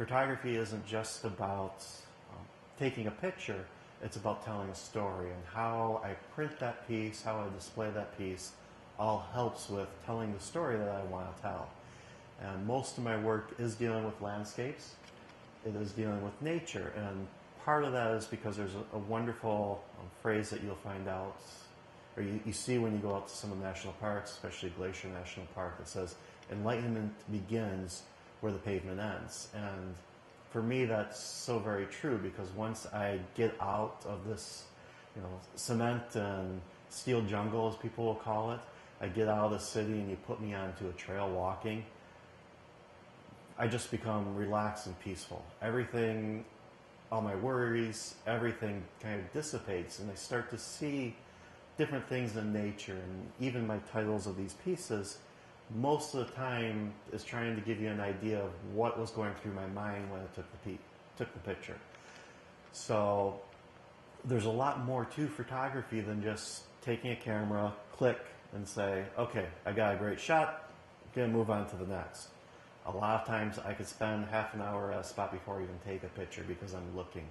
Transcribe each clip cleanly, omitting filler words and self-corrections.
photography isn't just about taking a picture, it's about telling a story, and how I print that piece, how I display that piece, all helps with telling the story that I want to tell. And most of my work is dealing with landscapes. It is dealing with nature, and part of that is because there's a wonderful phrase that you'll find out, or you see when you go out to some of the national parks, especially Glacier National Park, that says, "Enlightenment begins where the pavement ends." And for me, that's so very true, because once I get out of this, cement and steel jungle, as people will call it, I get out of the city and you put me onto a trail walking, I just become relaxed and peaceful. Everything, all my worries, everything kind of dissipates, and I start to see different things in nature. And even my titles of these pieces, most of the time, is trying to give you an idea of what was going through my mind when I took the picture. So there's a lot more to photography than just taking a camera, click, and say, okay, I got a great shot, gonna move on to the next. A lot of times I could spend half an hour at a spot before I even take a picture, because I'm looking.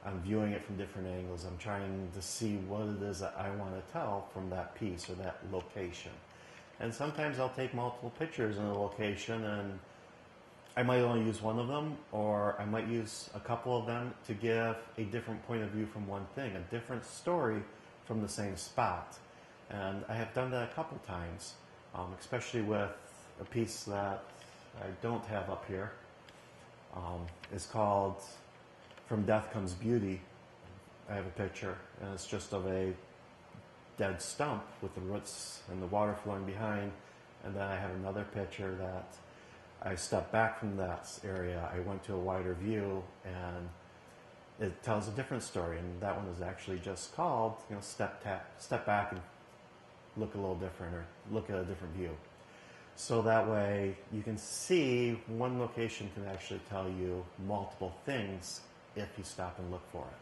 I'm viewing it from different angles. I'm trying to see what it is that I want to tell from that piece or that location. And sometimes I'll take multiple pictures in a location, and I might only use one of them, or I might use a couple of them to give a different point of view from one thing, a different story from the same spot. And I have done that a couple times, especially with a piece that I don't have up here. It's called "From Death Comes Beauty." I have a picture, and it's just of a dead stump with the roots and the water flowing behind. And then I have another picture that I stepped back from that area. I went to a wider view, and it tells a different story. And that one is actually just called, step back and look a little different, or look at a different view. So that way you can see one location can actually tell you multiple things if you stop and look for it.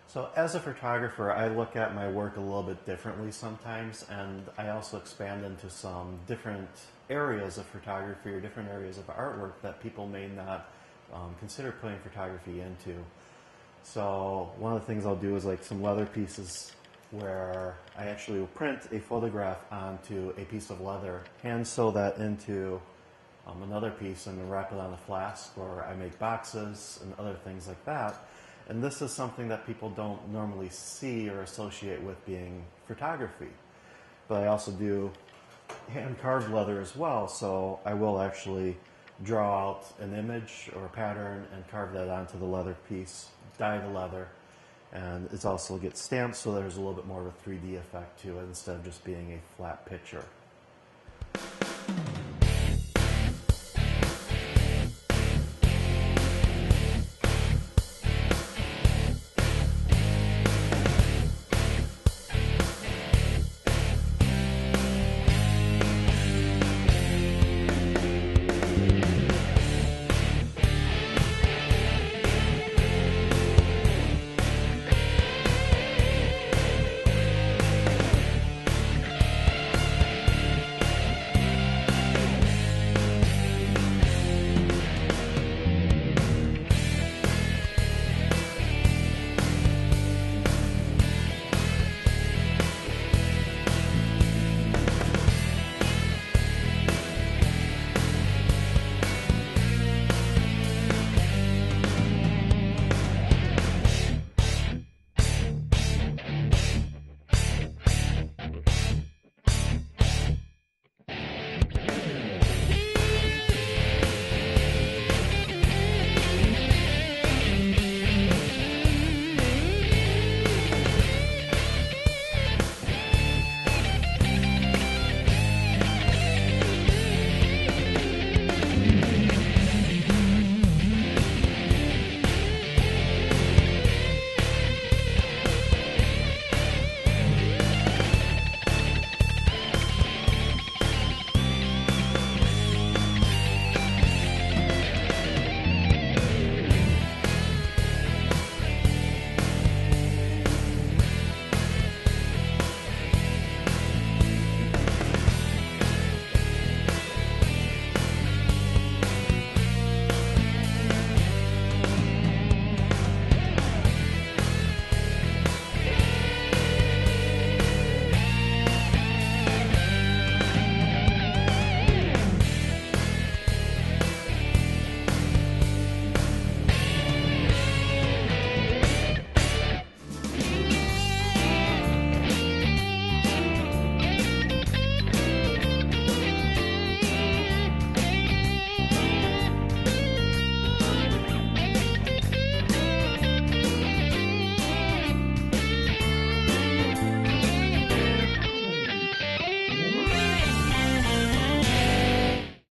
So as a photographer, I look at my work a little bit differently sometimes, and I also expand into some different areas of photography or different areas of artwork that people may not consider putting photography into. So one of the things I'll do is like some leather pieces, where I actually will print a photograph onto a piece of leather, hand sew that into another piece, and then wrap it on a flask, or I make boxes and other things like that. And this is something that people don't normally see or associate with being photography. But I also do hand carved leather as well, so I will actually draw out an image or a pattern and carve that onto the leather piece, dye the leather, and it also gets stamped, so there's a little bit more of a 3D effect to it instead of just being a flat picture.